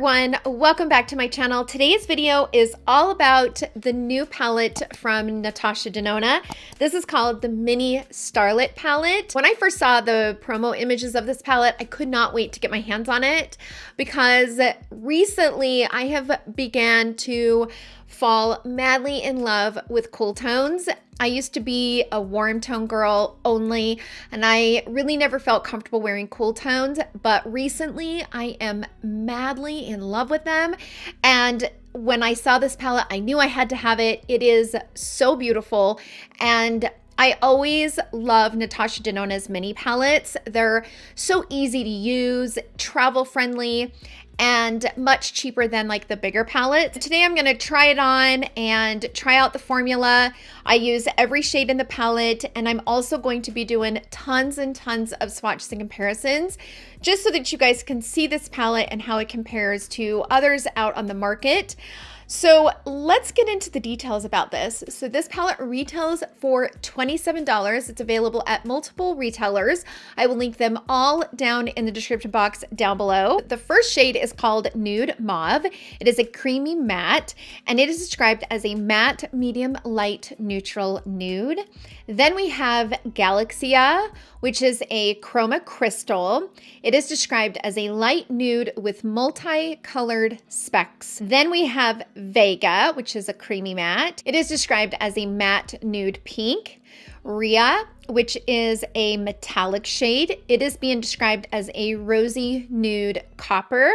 everyone, welcome back to my channel. Today's video is all about the new palette from Natasha Denona. This is called the Mini Starlette palette. When I first saw the promo images of this palette, I could not wait to get my hands on it because recently I have began to fall madly in love with cool tones. I used to be a warm tone girl only, and I really never felt comfortable wearing cool tones, but recently I am madly in love with them. And when I saw this palette, I knew I had to have it. It is so beautiful, and I always love Natasha Denona's mini palettes. They're so easy to use, travel friendly, and much cheaper than like the bigger palettes. Today I'm going to try it on and try out the formula. I use every shade in the palette, and I'm also going to be doing tons and tons of swatches and comparisons just so that you guys can see this palette and how it compares to others out on the market. So let's get into the details about this. So this palette retails for $27. It's available at multiple retailers. I will link them all down in the description box down below. The first shade is called Nude Mauve. It is a creamy matte, and it is described as a matte, medium, light, neutral nude. Then we have Galaxia, which is a chroma crystal. It is described as a light nude with multicolored specks. Then we have Vega, which is a creamy matte. It is described as a matte nude pink. Rhea, which is a metallic shade. It is being described as a rosy nude copper.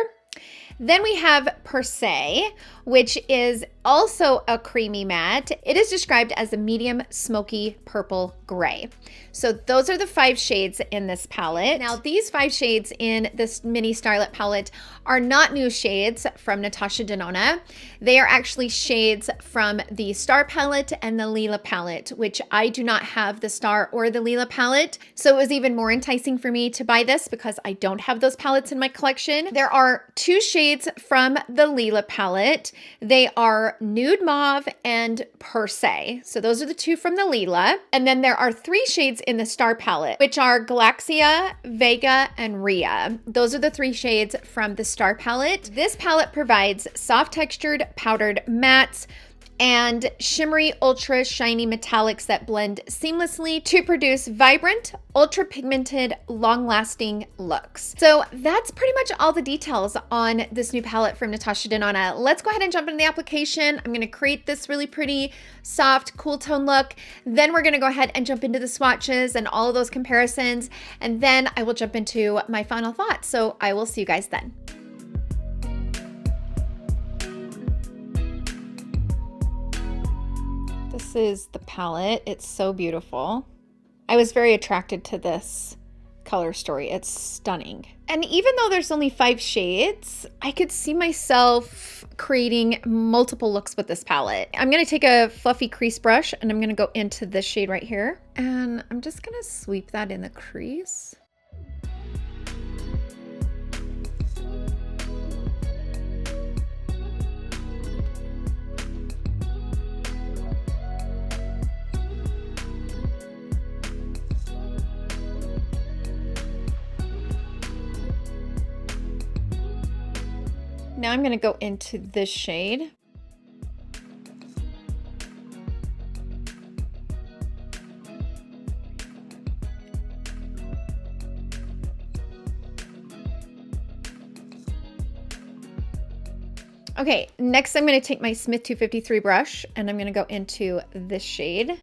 Then we have Per Se, which is also a creamy matte. It is described as a medium smoky purple gray. So those are the 5 shades in this palette. Now these 5 shades in this mini Starlette palette are not new shades from Natasha Denona. They are actually shades from the Star palette and the Lila palette, which I do not have the Star or the Lila palette. So it was even more enticing for me to buy this because I don't have those palettes in my collection. There are 2 shades from the Lila palette. They are Nude Mauve and Per Se. So those are the 2 from the Lila. And then there are 3 shades in the Star palette, which are Galaxia, Vega, and Rhea. Those are the 3 shades from the Star palette. This palette provides soft textured powdered mattes and shimmery ultra shiny metallics that blend seamlessly to produce vibrant, ultra pigmented, long-lasting looks. So that's pretty much all the details on this new palette from Natasha Denona. Let's go ahead and jump into the application. I'm going to create this really pretty, soft, cool tone look. Then we're going to go ahead and jump into the swatches and all of those comparisons. And then I will jump into my final thoughts. So I will see you guys then. This is the palette. It's so beautiful. I was very attracted to this color story. It's stunning. And even though there's only 5 shades, I could see myself creating multiple looks with this palette. I'm going to take a fluffy crease brush and I'm going to go into this shade right here. And I'm just going to sweep that in the crease. Now I'm going to go into this shade. Okay, next I'm going to take my Smith 253 brush and I'm going to go into this shade.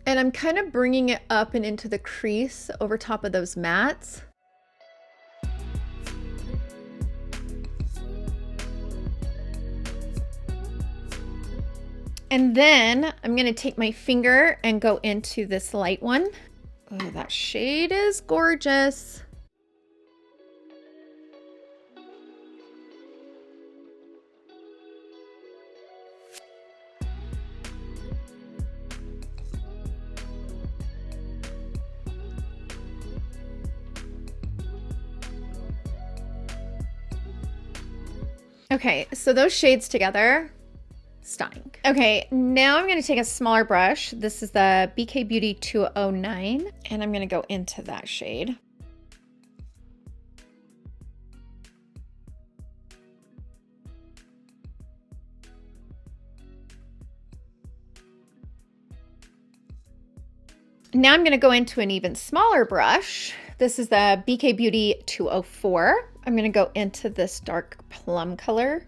And I'm kind of bringing it up and into the crease over top of those mattes. And then I'm going to take my finger and go into this light one. Oh, that shade is gorgeous. Okay, so those shades together, stunning. Okay, now I'm going to take a smaller brush. This is the BK Beauty 209, and I'm going to go into that shade. Now I'm going to go into an even smaller brush. This is the BK Beauty 204. I'm going to go into this dark plum color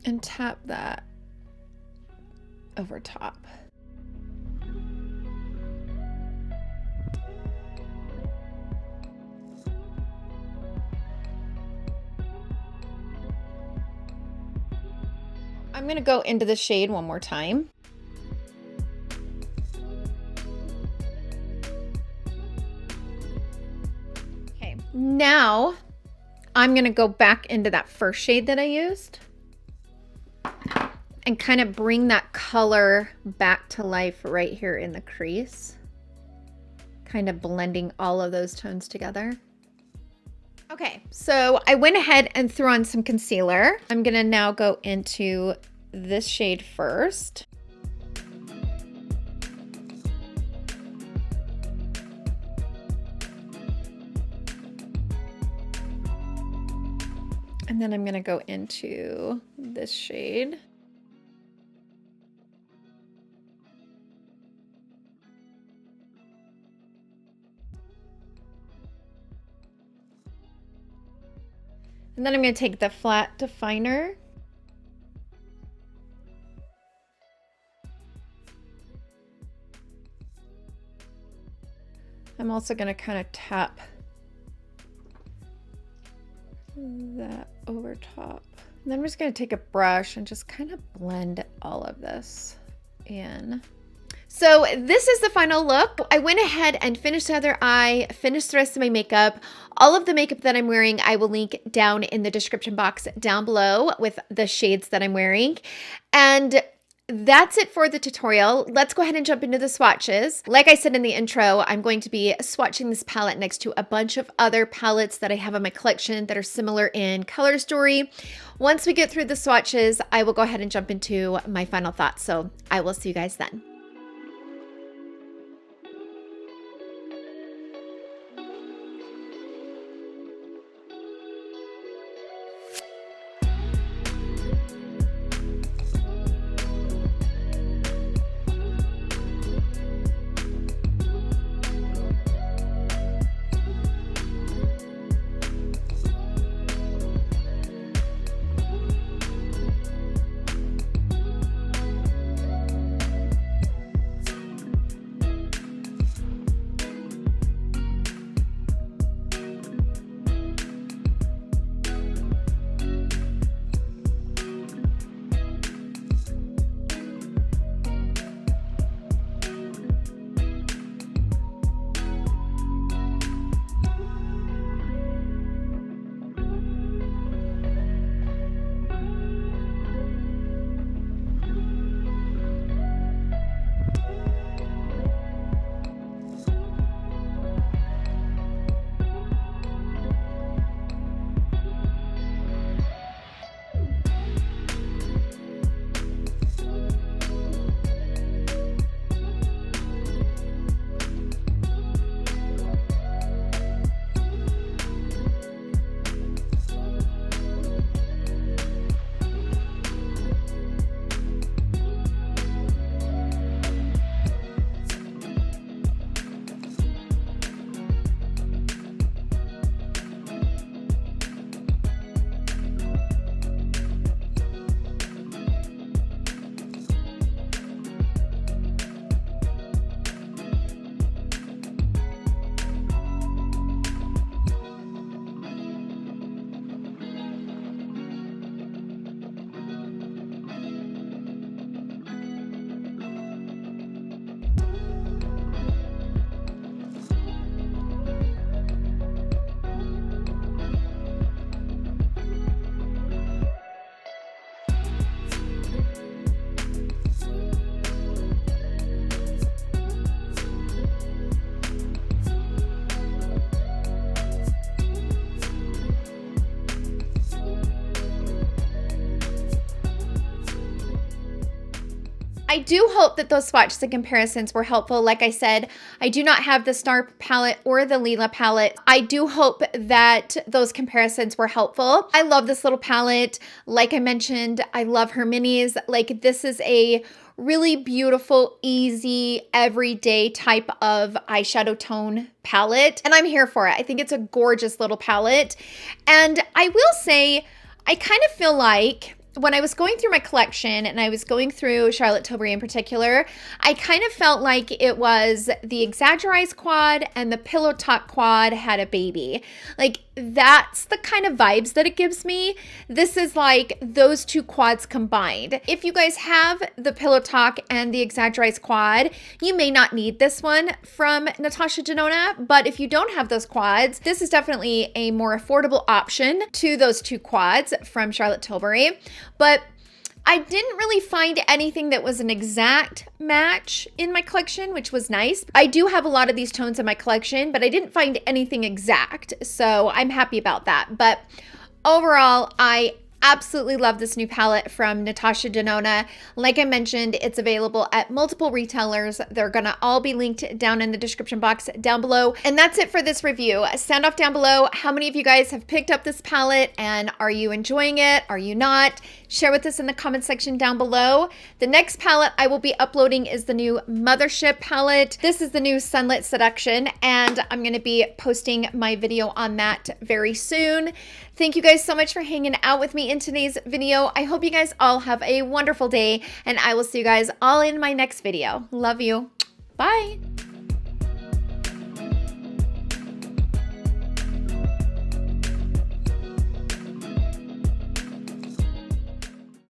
and tap that over top. I'm going to go into the shade one more time. Okay, now I'm going to go back into that first shade that I used and kind of bring that color back to life right here in the crease, kind of blending all of those tones together. Okay, so I went ahead and threw on some concealer. I'm gonna now go into this shade first. And then I'm gonna go into this shade. And then I'm going to take the flat definer I'm also going to kind of tap that over top. And then I'm just going to take a brush and just kind of blend all of this in. So this is the final look. I went ahead and finished the other eye, finished the rest of my makeup. All of the makeup that I'm wearing, I will link down in the description box down below with the shades that I'm wearing. And that's it for the tutorial. Let's go ahead and jump into the swatches. Like I said in the intro, I'm going to be swatching this palette next to a bunch of other palettes that I have in my collection that are similar in color story. Once we get through the swatches, I will go ahead and jump into my final thoughts. So I will see you guys then. I do hope that those swatches and comparisons were helpful. Like I said, I do not have the Star palette or the Lila palette. I do hope that those comparisons were helpful. I love this little palette. Like I mentioned, I love her minis. Like, this is a really beautiful, easy, everyday type of eyeshadow tone palette, and I'm here for it. I think it's a gorgeous little palette. And I will say, I kind of feel like when I was going through my collection and I was going through Charlotte Tilbury in particular, I kind of felt like it was the Exaggerize quad and the Pillow Talk quad had a baby. Like, that's the kind of vibes that it gives me. This is like those two quads combined. If you guys have the Pillow Talk and the Exaggerize quad, you may not need this one from Natasha Denona, but if you don't have those quads, this is definitely a more affordable option to those two quads from Charlotte Tilbury. But I didn't really find anything that was an exact match in my collection, which was nice. I do have a lot of these tones in my collection, but I didn't find anything exact, so I'm happy about that. But overall, I absolutely love this new palette from Natasha Denona. Like I mentioned, it's available at multiple retailers. They're gonna all be linked down in the description box down below. And that's it for this review. Sound off down below how many of you guys have picked up this palette, and are you enjoying it? Are you not? Share with us in the comment section down below. The next palette I will be uploading is the new Mothership palette. This is the new Sunlit Seduction, and I'm gonna be posting my video on that very soon. Thank you guys so much for hanging out with me in today's video. I hope you guys all have a wonderful day, and I will see you guys all in my next video. Love you. Bye.